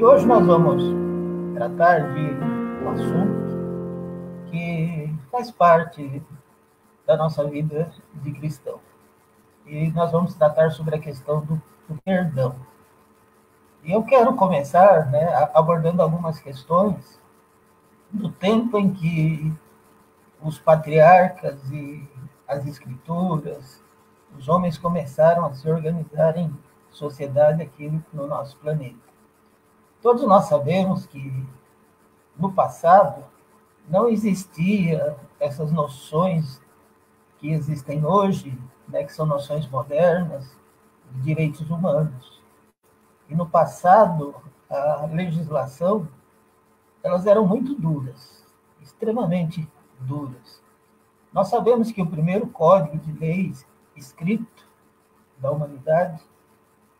hoje nós vamos tratar de um assunto que faz parte da nossa vida de cristão. E nós vamos tratar sobre a questão do perdão. E eu quero começar, abordando algumas questões do tempo em que os patriarcas e as escrituras, os homens começaram a se organizar em sociedade aqui no nosso planeta. Todos nós sabemos que no passado não existia essas noções que existem hoje, que são noções modernas de direitos humanos. E no passado, a legislação, elas eram muito duras, extremamente duras. Nós sabemos que o primeiro código de leis escrito da humanidade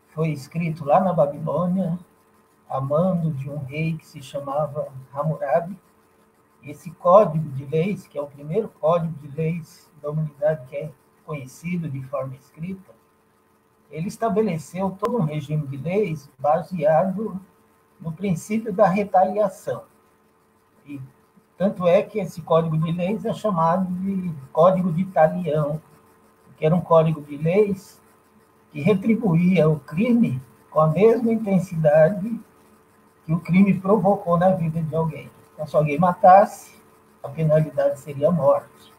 foi escrito lá na Babilônia, a mando de um rei que se chamava Hammurabi. Esse código de leis, que é o primeiro código de leis da humanidade que é conhecido de forma escrita, ele estabeleceu todo um regime de leis baseado no princípio da retaliação. E tanto é que esse código de leis é chamado de Código de Talião, que era um código de leis que retribuía o crime com a mesma intensidade que o crime provocou na vida de alguém. Então, se alguém matasse, a penalidade seria a morte,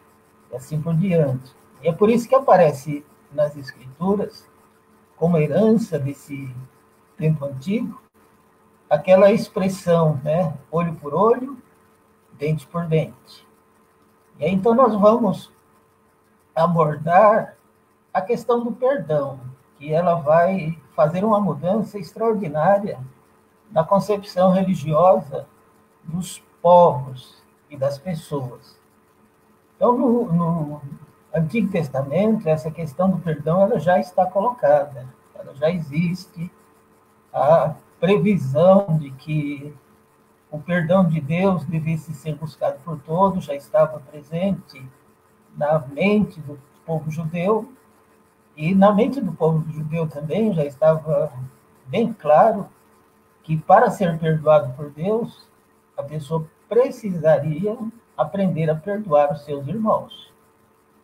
e assim por diante. E é por isso que aparece nas Escrituras, como herança desse tempo antigo, aquela expressão, olho por olho, dente por dente. E aí, então, nós vamos abordar a questão do perdão, que ela vai fazer uma mudança extraordinária na concepção religiosa dos povos e das pessoas. Então, no Antigo Testamento, essa questão do perdão ela já está colocada, ela já existe, a previsão de que o perdão de Deus devesse ser buscado por todos já estava presente na mente do povo judeu, e na mente do povo judeu também já estava bem claro que para ser perdoado por Deus, a pessoa precisaria aprender a perdoar os seus irmãos.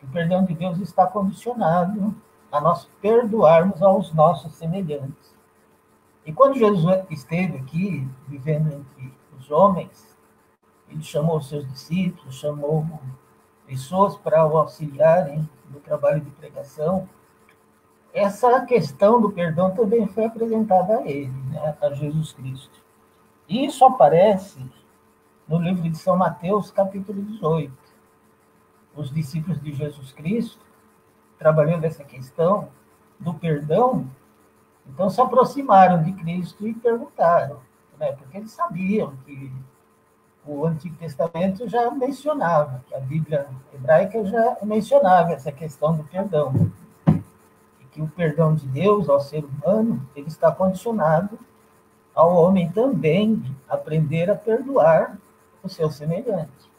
O perdão de Deus está condicionado a nós perdoarmos aos nossos semelhantes. E quando Jesus esteve aqui, vivendo entre os homens, ele chamou os seus discípulos, chamou pessoas para o auxiliarem no trabalho de pregação. Essa questão do perdão também foi apresentada a ele, a Jesus Cristo. E isso aparece no livro de São Mateus, capítulo 18. Os discípulos de Jesus Cristo, trabalhando essa questão do perdão, então se aproximaram de Cristo e perguntaram, porque eles sabiam que o Antigo Testamento já mencionava, que a Bíblia hebraica já mencionava essa questão do perdão. E que o perdão de Deus ao ser humano, ele está condicionado ao homem também aprender a perdoar o seu semelhante.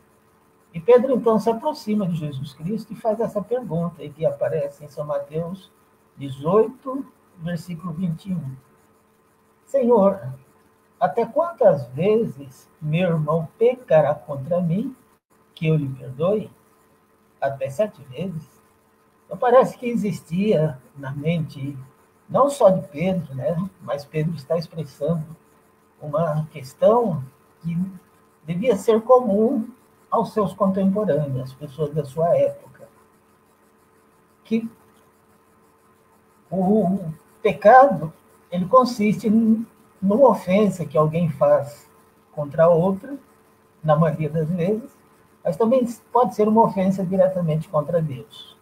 E Pedro, então, se aproxima de Jesus Cristo e faz essa pergunta, que aparece em São Mateus 18, versículo 21. Senhor, até quantas vezes meu irmão pecará contra mim, que eu lhe perdoe? Até 7 vezes? Então, parece que existia na mente, não só de Pedro, mas Pedro está expressando uma questão que devia ser comum aos seus contemporâneos, às pessoas da sua época. Que o pecado, ele consiste numa ofensa que alguém faz contra a outra, na maioria das vezes, mas também pode ser uma ofensa diretamente contra Deus.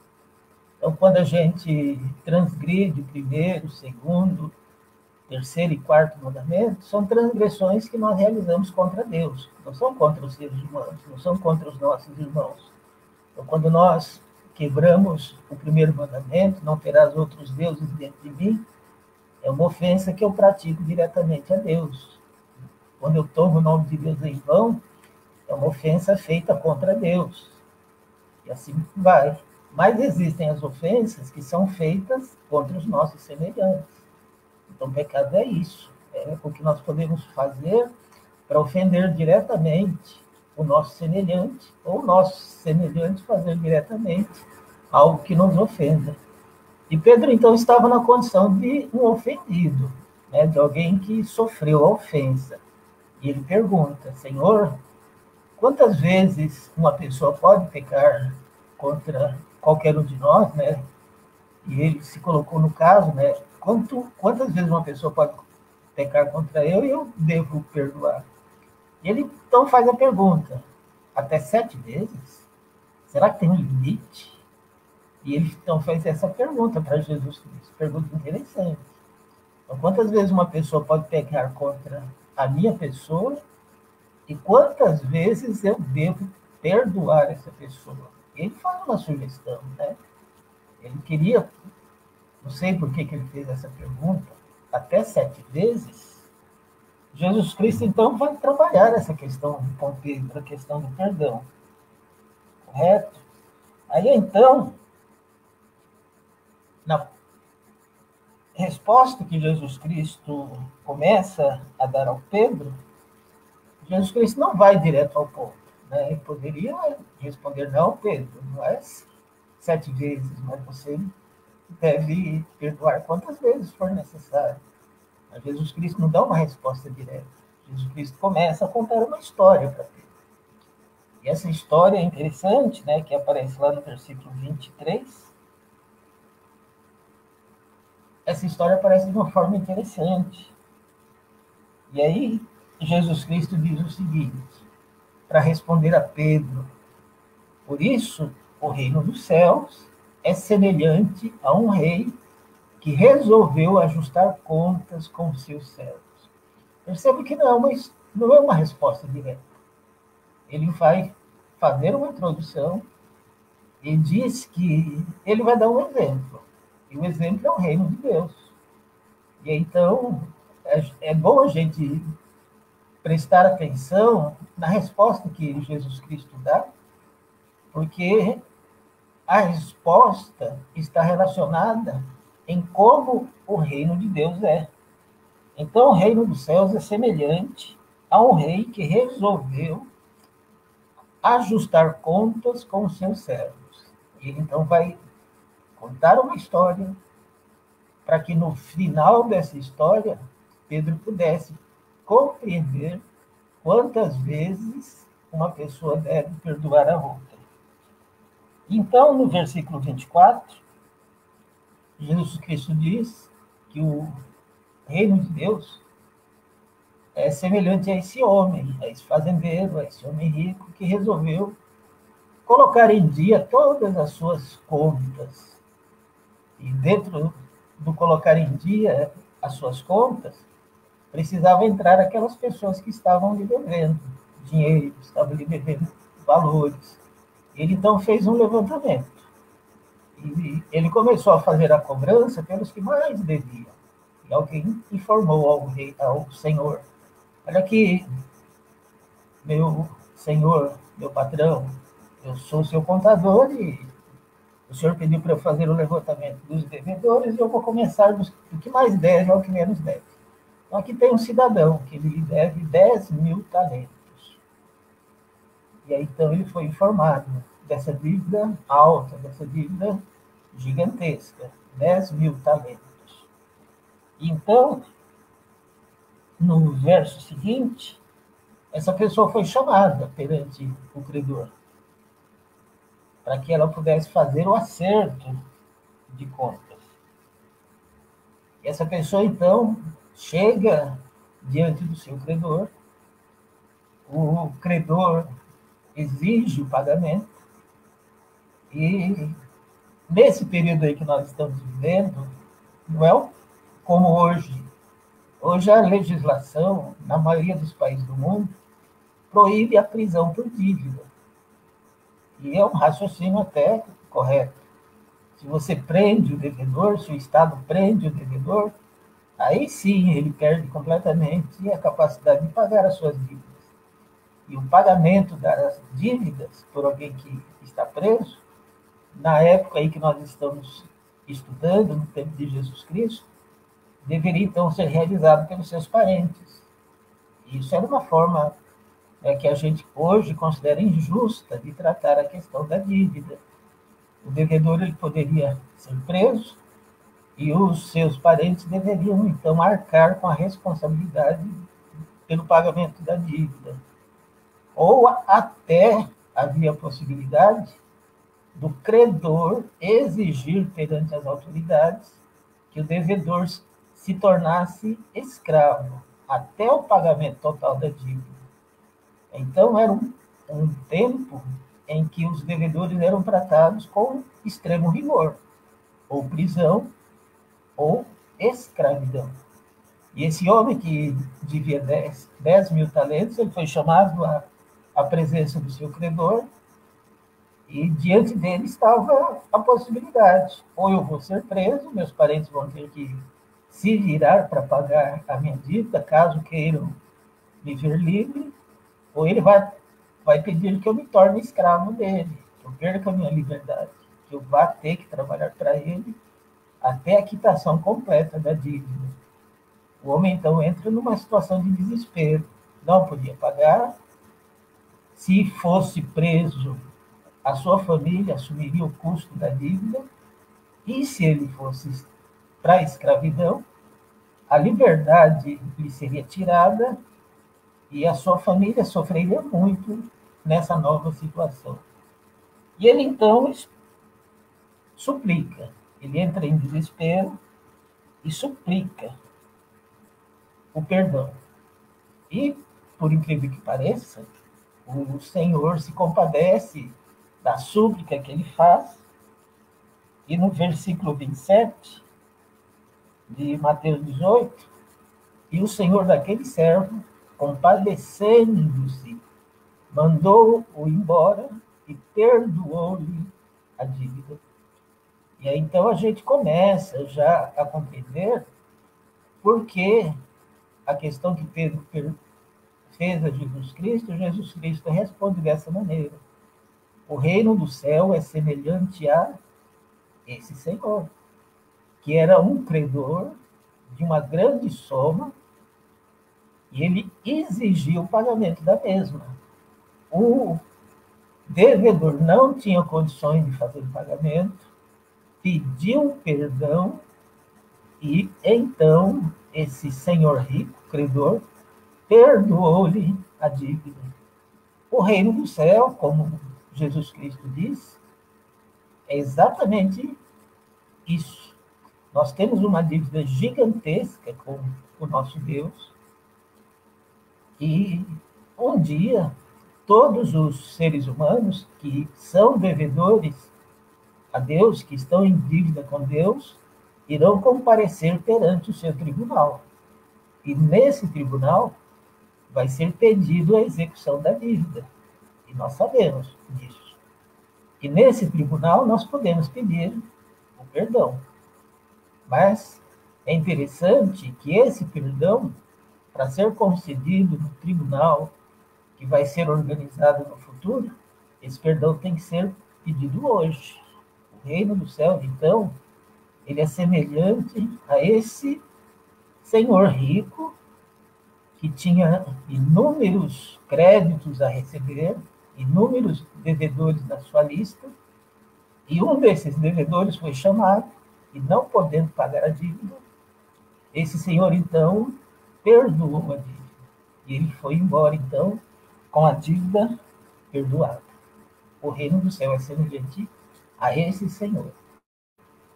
Então, quando a gente transgride o primeiro, o segundo, terceiro e quarto mandamento, são transgressões que nós realizamos contra Deus. Não são contra os seres humanos, não são contra os nossos irmãos. Então, quando nós quebramos o primeiro mandamento, não terás outros deuses diante de mim, é uma ofensa que eu pratico diretamente a Deus. Quando eu tomo o nome de Deus em vão, é uma ofensa feita contra Deus. E assim vai. Mas existem as ofensas que são feitas contra os nossos semelhantes. Então, o pecado é isso. o que nós podemos fazer para ofender diretamente o nosso semelhante, ou o nosso semelhante fazer diretamente algo que nos ofenda. E Pedro, então, estava na condição de um ofendido, né, de alguém que sofreu a ofensa. E ele pergunta: Senhor, quantas vezes uma pessoa pode pecar contra qualquer um de nós, né? E ele se colocou no caso, né? Quantas vezes uma pessoa pode pecar contra eu e eu devo perdoar? E ele então faz a pergunta: até 7 vezes? Será que tem um limite? E ele então fez essa pergunta para Jesus Cristo. Pergunta interessante. Então, quantas vezes uma pessoa pode pecar contra a minha pessoa e quantas vezes eu devo perdoar essa pessoa? Ele faz uma sugestão, né? Ele queria, não sei por que ele fez essa pergunta, até 7 vezes. Jesus Cristo, então, vai trabalhar essa questão com Pedro, a questão do perdão. Correto? Aí, então, na resposta que Jesus Cristo começa a dar ao Pedro, Jesus Cristo não vai direto ao ponto. Né? Ele poderia responder: não, Pedro, não é 7 vezes, mas você deve perdoar quantas vezes for necessário. Mas Jesus Cristo não dá uma resposta direta. Jesus Cristo começa a contar uma história para Pedro. E essa história é interessante, né, que aparece lá no versículo 23. Essa história aparece de uma forma interessante. E aí, Jesus Cristo diz o seguinte, para responder a Pedro: por isso, o reino dos céus é semelhante a um rei que resolveu ajustar contas com seus servos. Percebe que não é uma resposta direta. Ele vai fazer uma introdução e diz que ele vai dar um exemplo. E o exemplo é o reino de Deus. E então, é bom a gente prestar atenção na resposta que Jesus Cristo dá, porque a resposta está relacionada em como o reino de Deus é. Então, o reino dos céus é semelhante a um rei que resolveu ajustar contas com os seus servos. E ele, então, vai contar uma história para que, no final dessa história, Pedro pudesse compreender quantas vezes uma pessoa deve perdoar a outra. Então, no versículo 24, Jesus Cristo diz que o reino de Deus é semelhante a esse homem, a esse fazendeiro, a esse homem rico que resolveu colocar em dia todas as suas contas. E dentro do colocar em dia as suas contas, precisava entrar aquelas pessoas que estavam lhe devendo dinheiro, estavam lhe devendo valores. Ele então fez um levantamento. E ele começou a fazer a cobrança pelos que mais deviam. E alguém informou ao Senhor: olha aqui, meu senhor, meu patrão, eu sou seu contador e o senhor pediu para eu fazer o levantamento dos devedores e eu vou começar do que mais deve ao que menos deve. Então, aqui tem um cidadão que ele deve 10.000 talentos. E aí, então, ele foi informado dessa dívida alta, dessa dívida gigantesca, 10.000 talentos. Então, no verso seguinte, essa pessoa foi chamada perante o credor, para que ela pudesse fazer o acerto de contas. E essa pessoa, então, chega diante do seu credor, o credor exige o pagamento, e nesse período aí que nós estamos vivendo, não é como hoje. Hoje a legislação, na maioria dos países do mundo, proíbe a prisão por dívida. E é um raciocínio até correto. Se você prende o devedor, se o Estado prende o devedor, aí sim ele perde completamente a capacidade de pagar as suas dívidas. E o pagamento das dívidas por alguém que está preso, na época aí que nós estamos estudando, no tempo de Jesus Cristo, deveria então ser realizado pelos seus parentes. Isso era uma forma que a gente hoje considera injusta de tratar a questão da dívida. O devedor ele poderia ser preso e os seus parentes deveriam, então, arcar com a responsabilidade pelo pagamento da dívida. Ou até havia a possibilidade do credor exigir perante as autoridades que o devedor se tornasse escravo até o pagamento total da dívida. Então, era um tempo em que os devedores eram tratados com extremo rigor, ou prisão, ou escravidão. E esse homem que devia 10 mil talentos, ele foi chamado à presença do seu credor, e diante dele estava a possibilidade: ou eu vou ser preso, meus parentes vão ter que se virar para pagar a minha dívida, caso queiram me ver livre, ou ele vai pedir que eu me torne escravo dele, que eu perca a minha liberdade, que eu vá ter que trabalhar para ele até a quitação completa da dívida. O homem, então, entra numa situação de desespero. Não podia pagar. Se fosse preso, a sua família assumiria o custo da dívida. E se ele fosse para a escravidão, a liberdade lhe seria tirada e a sua família sofreria muito nessa nova situação. E ele, então, suplica. Ele entra em desespero e suplica o perdão. E, por incrível que pareça, o Senhor se compadece da súplica que ele faz, e no versículo 27 de Mateus 18, e o Senhor daquele servo, compadecendo-se, mandou-o embora e perdoou-lhe a dívida. E aí então a gente começa já a compreender por que a questão que Pedro fez a Jesus Cristo responde dessa maneira: o reino do céu é semelhante a esse Senhor, que era um credor de uma grande soma, e ele exigiu o pagamento da mesma. O devedor não tinha condições de fazer o pagamento, pediu perdão, e então esse senhor rico, credor, perdoou-lhe a dívida. O reino do céu, como Jesus Cristo diz, é exatamente isso. Nós temos uma dívida gigantesca com o nosso Deus, e um dia todos os seres humanos que são devedores a Deus, que estão em dívida com Deus, irão comparecer perante o seu tribunal. E nesse tribunal vai ser pedido a execução da dívida. E nós sabemos disso. E nesse tribunal nós podemos pedir o perdão. Mas é interessante que esse perdão, para ser concedido no tribunal que vai ser organizado no futuro, esse perdão tem que ser pedido hoje. O reino do céu, então, ele é semelhante a esse senhor rico que tinha inúmeros créditos a receber, inúmeros devedores na sua lista, e um desses devedores foi chamado, e não podendo pagar a dívida, esse senhor, então, perdoou a dívida. E ele foi embora, então, com a dívida perdoada. O reino do céu é semelhante a esse Senhor.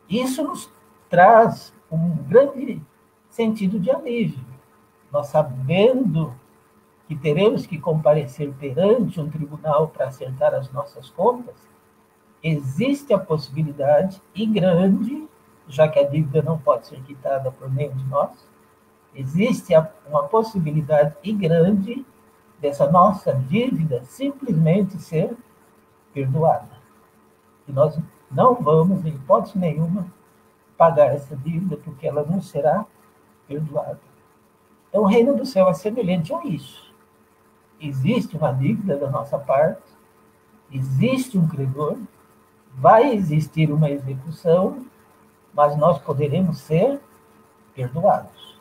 Isso nos traz um grande sentido de alívio. Nós, sabendo que teremos que comparecer perante um tribunal para acertar as nossas contas, existe a possibilidade, e grande, já que a dívida não pode ser quitada por nenhum de nós, existe uma possibilidade, e grande, dessa nossa dívida simplesmente ser perdoada. E nós não vamos, em hipótese nenhuma, pagar essa dívida, porque ela não será perdoada. Então, o reino do céu é semelhante a isso. Existe uma dívida da nossa parte, existe um credor, vai existir uma execução, mas nós poderemos ser perdoados.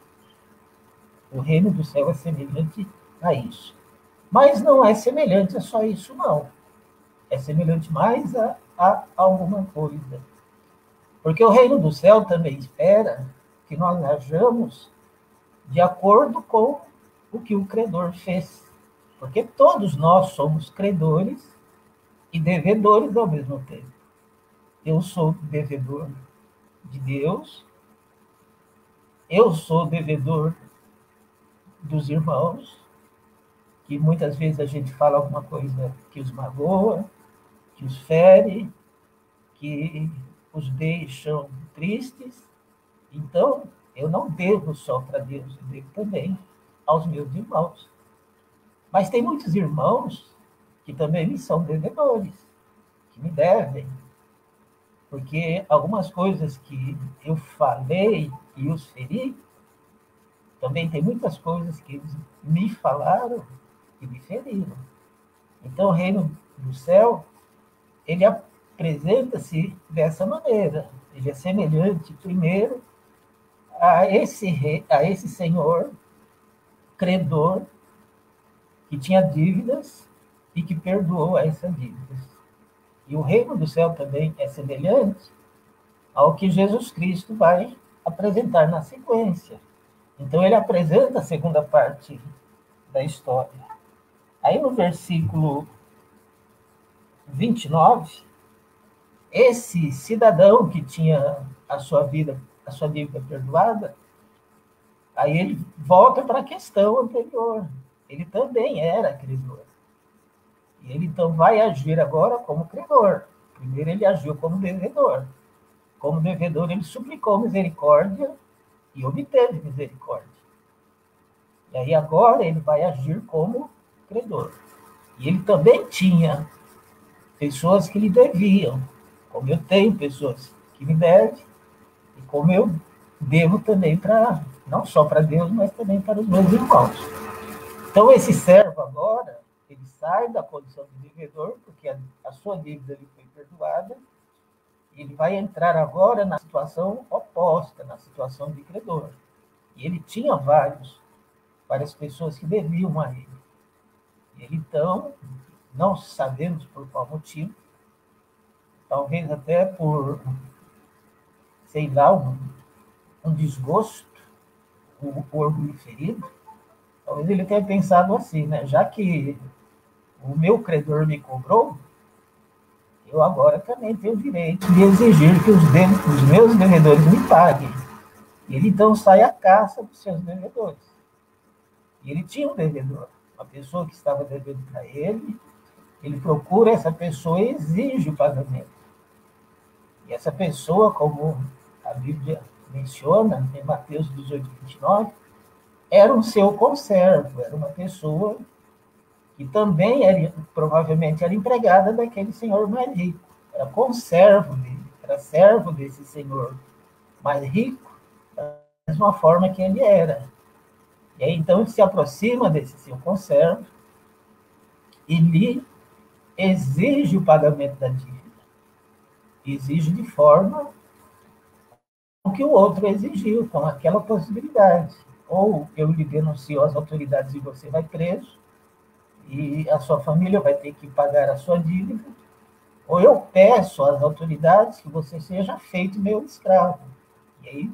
O reino do céu é semelhante a isso. Mas não é semelhante a só isso, não. É semelhante mais a alguma coisa. Porque o reino do céu também espera que nós hajamos de acordo com o que o credor fez. Porque todos nós somos credores e devedores ao mesmo tempo. Eu sou devedor de Deus, eu sou devedor dos irmãos, que muitas vezes a gente fala alguma coisa que os magoa, que os fere, que os deixam tristes. Então, eu não devo só para Deus, eu devo também aos meus irmãos. Mas tem muitos irmãos que também me são devedores, que me devem, porque algumas coisas que eu falei e os feri, também tem muitas coisas que eles me falaram e me feriram. Então, o reino do céu, ele apresenta-se dessa maneira. Ele é semelhante, primeiro, a esse senhor credor que tinha dívidas e que perdoou essas dívidas. E o reino do céu também é semelhante ao que Jesus Cristo vai apresentar na sequência. Então, ele apresenta a segunda parte da história. Aí, no versículo 29, esse cidadão que tinha a sua dívida perdoada, aí ele volta para a questão anterior. Ele também era credor. E ele então vai agir agora como credor. Primeiro ele agiu como devedor. Como devedor, ele suplicou misericórdia e obteve misericórdia. E aí agora ele vai agir como credor. E ele também tinha pessoas que lhe deviam, como eu tenho pessoas que me devem, e como eu devo também para, não só para Deus, mas também para os meus irmãos. Então esse servo agora, ele sai da condição de devedor, porque a sua dívida lhe foi perdoada, ele vai entrar agora na situação oposta, na situação de credor. E ele tinha várias pessoas que deviam a ele. Ele, então, não sabemos por qual motivo, talvez até por, sei lá, um desgosto, um orgulho ferido, talvez ele tenha pensado assim, né? Já que o meu credor me cobrou, eu agora também tenho o direito de exigir que os meus devedores me paguem. E ele então sai à caça dos seus devedores. E ele tinha um devedor, uma pessoa que estava devendo para ele procura essa pessoa e exige o pagamento. E essa pessoa, como a Bíblia menciona, em Mateus 18, 29, era um seu conservo, era uma pessoa que também provavelmente era empregada daquele senhor mais rico. Era conservo dele, era servo desse senhor mais rico, da mesma forma que ele era. E aí, então, ele se aproxima desse seu conservo e lhe exige o pagamento da dívida. Exige de forma que o outro exigiu, com aquela possibilidade. Ou eu lhe denuncio às autoridades e você vai preso, e a sua família vai ter que pagar a sua dívida, ou eu peço às autoridades que você seja feito meu escravo. E aí,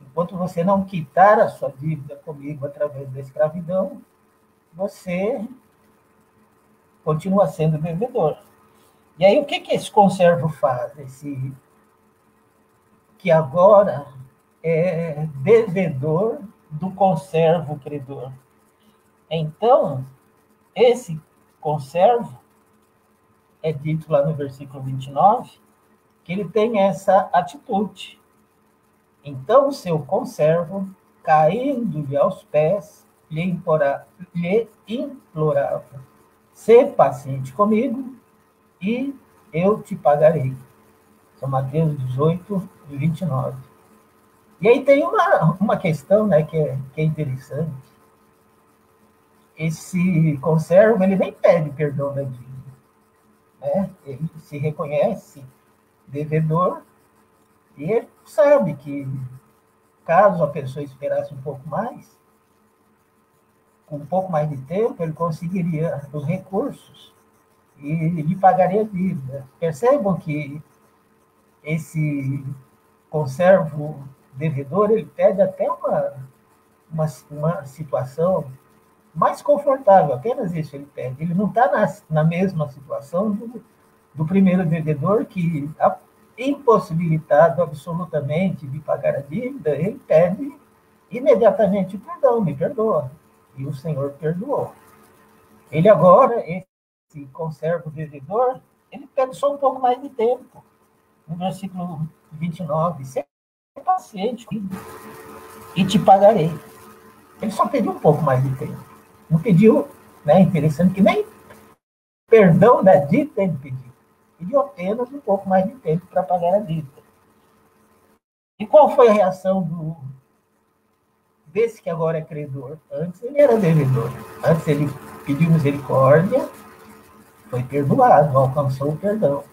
enquanto você não quitar a sua dívida comigo através da escravidão, você continua sendo devedor. E aí, o que esse conservo faz? Que agora é devedor do conservo credor. Então, esse conservo, é dito lá no versículo 29, que ele tem essa atitude. Então, o seu conservo, caindo-lhe aos pés, lhe implorava: "Sê paciente comigo e eu te pagarei." São Mateus 18, 29. E aí tem uma questão, né, que é interessante. Esse conservo, ele nem pede perdão da dívida, né? Ele se reconhece devedor e ele sabe que caso a pessoa esperasse um pouco mais, com um pouco mais de tempo, ele conseguiria os recursos e lhe pagaria a dívida. Percebam que esse conservo devedor, ele pede até uma situação mais confortável, apenas isso ele pede. Ele não está na mesma situação do primeiro devedor, que, impossibilitado absolutamente de pagar a dívida, ele pede imediatamente perdão, me perdoa. E o Senhor perdoou. Ele agora, esse conservo devedor, ele pede só um pouco mais de tempo. No versículo 29, seja paciente e te pagarei. Ele só pediu um pouco mais de tempo. Não pediu, né? Interessante que nem perdão da dívida ele pediu. Pediu apenas um pouco mais de tempo para pagar a dívida. E qual foi a reação desse que agora é credor? Antes ele era devedor. Antes ele pediu misericórdia, foi perdoado, alcançou o perdão.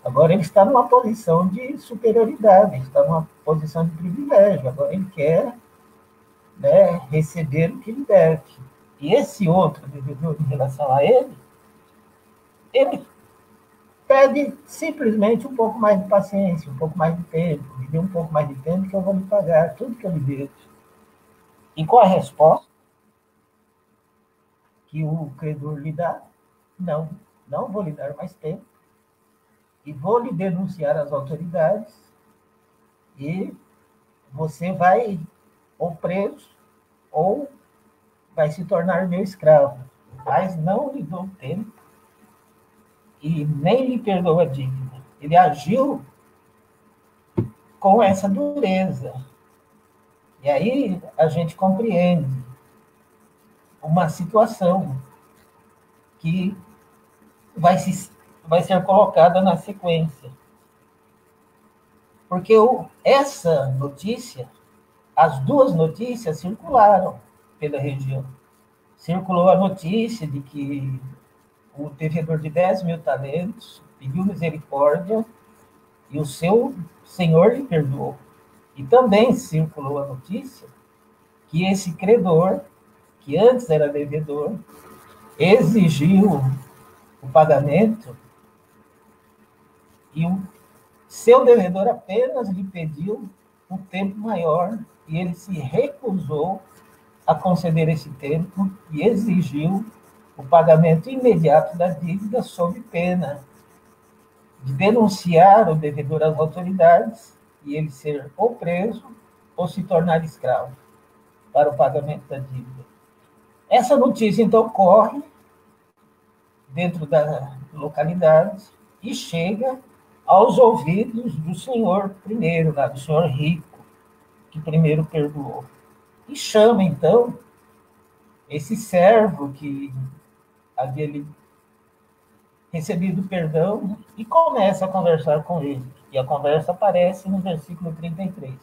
Agora ele está numa posição de superioridade, está numa posição de privilégio. Agora ele quer, né, receber o que ele deve. E esse outro devedor, em relação a ele pede simplesmente um pouco mais de paciência, um pouco mais de tempo. Me dê um pouco mais de tempo que eu vou lhe pagar tudo que eu lhe devo. E qual a resposta que o credor lhe dá? Não, não vou lhe dar mais tempo. E vou lhe denunciar às autoridades e você vai ou preso ou vai se tornar meu escravo. Mas não lhe dou tempo e nem lhe perdoa a dívida. Ele agiu com essa dureza. E aí a gente compreende uma situação que vai ser colocada na sequência. Porque essa notícia, as duas notícias circularam pela região. Circulou a notícia de que o devedor de 10 mil talentos pediu misericórdia e o seu senhor lhe perdoou. E também circulou a notícia que esse credor, que antes era devedor, exigiu o pagamento e o seu devedor apenas lhe pediu um tempo maior e ele se recusou a conceder esse tempo e exigiu o pagamento imediato da dívida sob pena de denunciar o devedor às autoridades e ele ser ou preso ou se tornar escravo para o pagamento da dívida. Essa notícia, então, corre dentro da localidade e chega aos ouvidos do senhor primeiro, lá, do senhor rico, que primeiro perdoou. E chama, então, esse servo que havia recebido perdão e começa a conversar com ele. E a conversa aparece no versículo 33.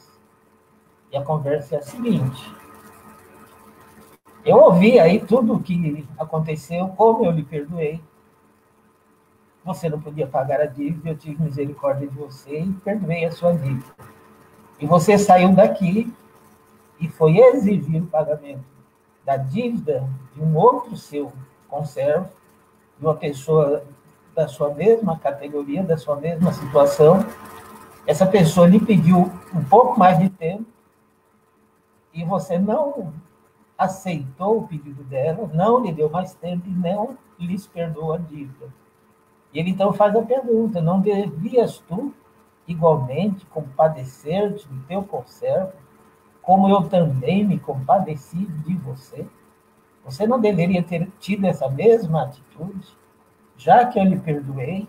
E a conversa é a seguinte: eu ouvi aí tudo o que aconteceu, como eu lhe perdoei. Você não podia pagar a dívida, eu tive misericórdia de você e perdoei a sua dívida. E você saiu daqui e foi exigir o pagamento da dívida de um outro seu conservo, de uma pessoa da sua mesma categoria, da sua mesma situação. Essa pessoa lhe pediu um pouco mais de tempo e você não aceitou o pedido dela, não lhe deu mais tempo e não lhes perdoou a dívida. E ele então faz a pergunta: não devias tu igualmente compadecer-te do teu conservo, como eu também me compadeci de você? Você não deveria ter tido essa mesma atitude, já que eu lhe perdoei,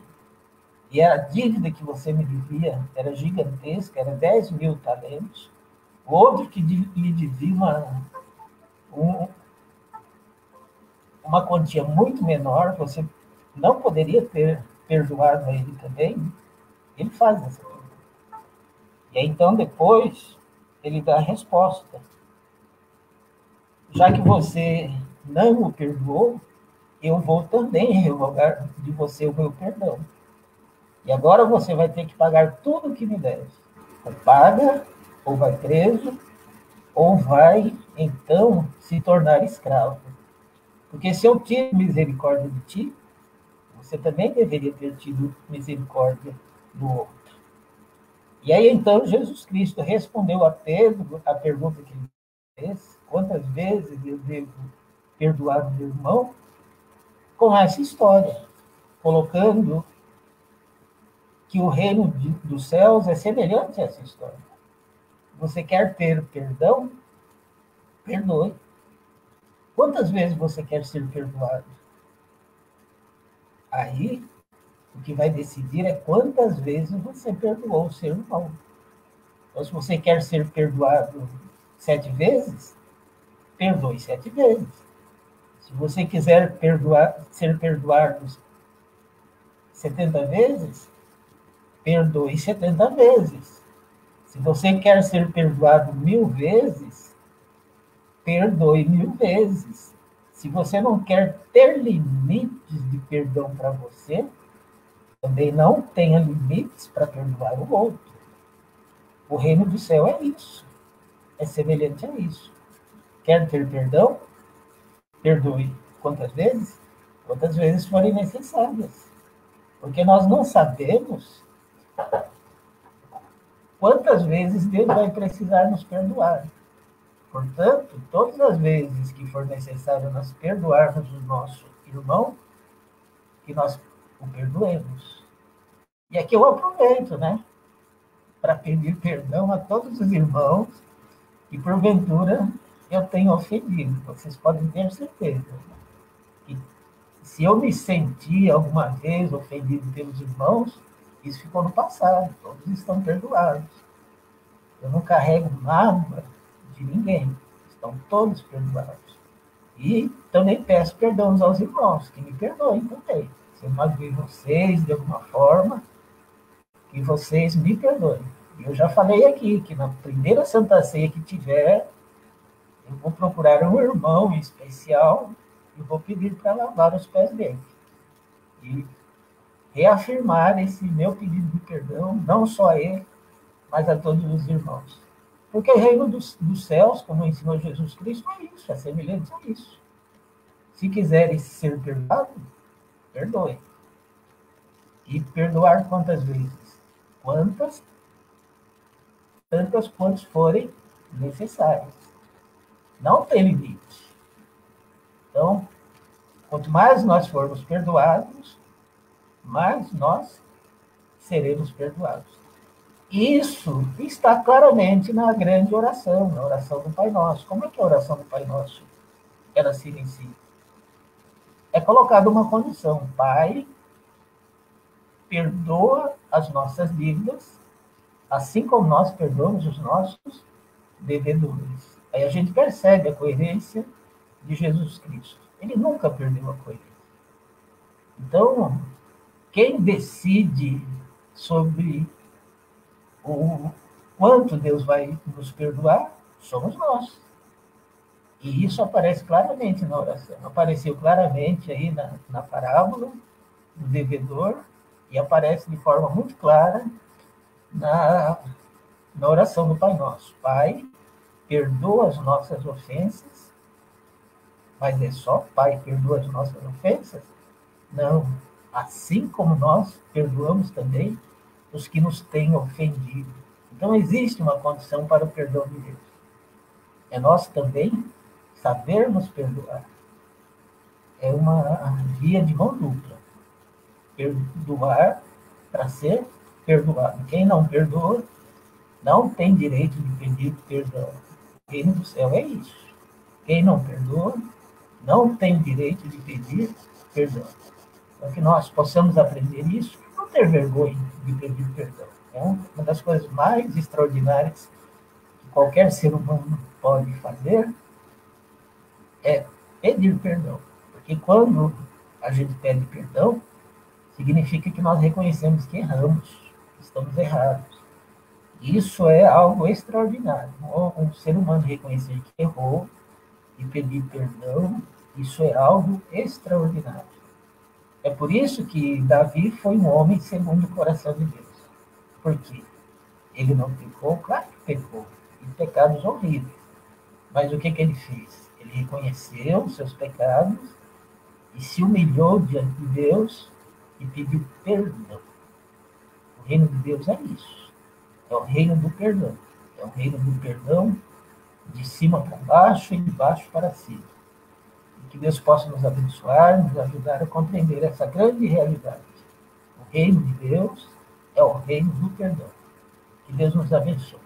e a dívida que você me devia era gigantesca, era 10 mil talentos, o outro que lhe devia uma quantia muito menor, você não poderia ter perdoado a ele também? Ele faz essa pergunta. E aí, então, depois, ele dá a resposta. Já que você não o perdoou, eu vou também revogar de você o meu perdão. E agora você vai ter que pagar tudo o que me deve. Então, paga ou vai preso, ou vai, então, se tornar escravo. Porque se eu tive misericórdia de ti, você também deveria ter tido misericórdia do outro. E aí, então, Jesus Cristo respondeu a Pedro a pergunta que ele fez: quantas vezes eu devo perdoar o meu irmão? Com essa história, colocando que o reino dos céus é semelhante a essa história. Você quer ter perdão? Perdoe. Quantas vezes você quer ser perdoado? Aí, o que vai decidir é quantas vezes você perdoou o seu irmão. Então, se você quer ser perdoado 7 vezes, perdoe 7 vezes. Se você quiser ser perdoado 70 vezes, perdoe 70 vezes. Se você quer ser perdoado 1000 vezes, perdoe 1000 vezes. Se você não quer ter limites de perdão para você, também não tenha limites para perdoar o outro. O reino do céu é isso. É semelhante a isso. Quer ter perdão? Perdoe. Quantas vezes? Quantas vezes forem necessárias. Porque nós não sabemos quantas vezes Deus vai precisar nos perdoar. Portanto, todas as vezes que for necessário nós perdoarmos o nosso irmão, que nós o perdoemos. E aqui eu aproveito, né, para pedir perdão a todos os irmãos que porventura eu tenho ofendido. Vocês podem ter certeza que se eu me senti alguma vez ofendido pelos irmãos, isso ficou no passado, todos estão perdoados. Eu não carrego nada de ninguém, estão todos perdoados. E também peço perdão aos irmãos, que me perdoem também. Se eu magoei vocês de alguma forma, que vocês me perdoem. Eu já falei aqui que na primeira Santa Ceia que tiver, eu vou procurar um irmão em especial e vou pedir para lavar os pés dele. E reafirmar esse meu pedido de perdão, não só a ele, mas a todos os irmãos. Porque o reino dos céus, como ensinou Jesus Cristo, é isso, é semelhante a isso. Se quiserem ser perdoados, perdoe. E perdoar quantas vezes? Tantas quantas forem necessárias. Não tem limite. Então, quanto mais nós formos perdoados, mais nós seremos perdoados. Isso está claramente na grande oração, na oração do Pai Nosso. Como é que a oração do Pai Nosso ela se inicia? É colocada uma condição: Pai, perdoa as nossas dívidas, assim como nós perdoamos os nossos devedores. Aí a gente percebe a coerência de Jesus Cristo. Ele nunca perdeu a coerência. Então, quem decide sobre o quanto Deus vai nos perdoar somos nós. E isso aparece claramente na oração. Apareceu claramente aí na parábola do devedor e aparece de forma muito clara na oração do Pai Nosso. Pai, perdoa as nossas ofensas, mas é só Pai, perdoa as nossas ofensas? Não. Assim como nós perdoamos também os que nos têm ofendido. Então, existe uma condição para o perdão de Deus. É nós também sabermos perdoar. É uma via de mão dupla. Perdoar para ser perdoado. Quem não perdoa não tem direito de pedir perdão. O reino do céu é isso. Quem não perdoa não tem direito de pedir perdão. Para que nós possamos aprender isso, não ter vergonha de pedir perdão. É uma das coisas mais extraordinárias que qualquer ser humano pode fazer é pedir perdão. Porque quando a gente pede perdão, significa que nós reconhecemos que erramos, que estamos errados. Isso é algo extraordinário. Um ser humano reconhecer que errou e pedir perdão, isso é algo extraordinário. É por isso que Davi foi um homem segundo o coração de Deus. Por quê? Ele não pecou? Claro que pecou. pecados horríveis. Mas o que ele fez? Ele reconheceu os seus pecados e se humilhou diante de Deus e pediu perdão. O reino de Deus é isso. É o reino do perdão. É o reino do perdão de cima para baixo e de baixo para cima. E que Deus possa nos abençoar, nos ajudar a compreender essa grande realidade. O reino de Deus é o reino do perdão. Que Deus nos abençoe.